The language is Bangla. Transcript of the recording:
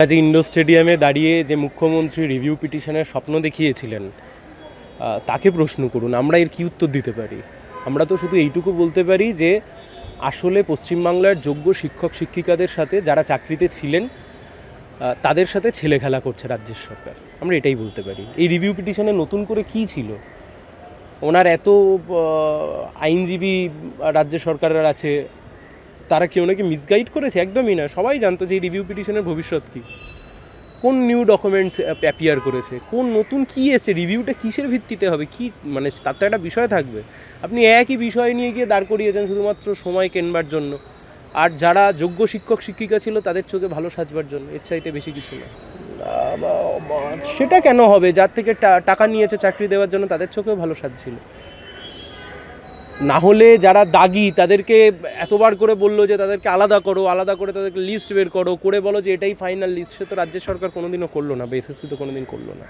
আজ ইন্ডোর স্টেডিয়ামে দাঁড়িয়ে যে মুখ্যমন্ত্রী রিভিউ পিটিশনের স্বপ্ন দেখিয়েছিলেন তাকে প্রশ্ন করুন, আমরা এর কী উত্তর দিতে পারি? আমরা তো শুধু এইটুকু বলতে পারি যে আসলে পশ্চিমবাংলার যোগ্য শিক্ষক শিক্ষিকাদের সাথে যারা চাকরিতে ছিলেন তাদের সাথে ছেলে খেলা করছে রাজ্যের সরকার। আমরা এটাই বলতে পারি। এই রিভিউ পিটিশনে নতুন করে কী ছিল? ওনার এত আইনজীবী রাজ্য সরকারের আছে, তারা কি ওনাকে মিসগাইড করেছে? একদমই না। সবাই জানতো যে এই রিভিউ পিটিশনের ভবিষ্যৎ কী, কোন নিউ ডকুমেন্টস অ্যাপিয়ার করেছে, কোন নতুন কী এসে, রিভিউটা কিসের ভিত্তিতে হবে, কি মানে তার তো একটা বিষয় থাকবে। আপনি একই বিষয় নিয়ে গিয়ে দাঁড় করিয়েছেন শুধুমাত্র সময় কেনবার জন্য, আর যারা যোগ্য শিক্ষক শিক্ষিকা ছিল তাদের চোখে ভালো সাজবার জন্য। এর চাইতে বেশি কিছু না। সেটা কেন হবে? যার থেকে টাকা নিয়েছে চাকরি দেওয়ার জন্য তাদের চোখেও ভালো সাজছিল। না হলে যারা দাগি তাদেরকে এতবার করে বললো যে তাদেরকে আলাদা করে তাদেরকে লিস্ট বের করো, করে বলো যে এটাই ফাইনাল লিস্ট, সে তো রাজ্য সরকার কোনোদিনও করলো না, বা এসএসসি তো কোনোদিন করলো না।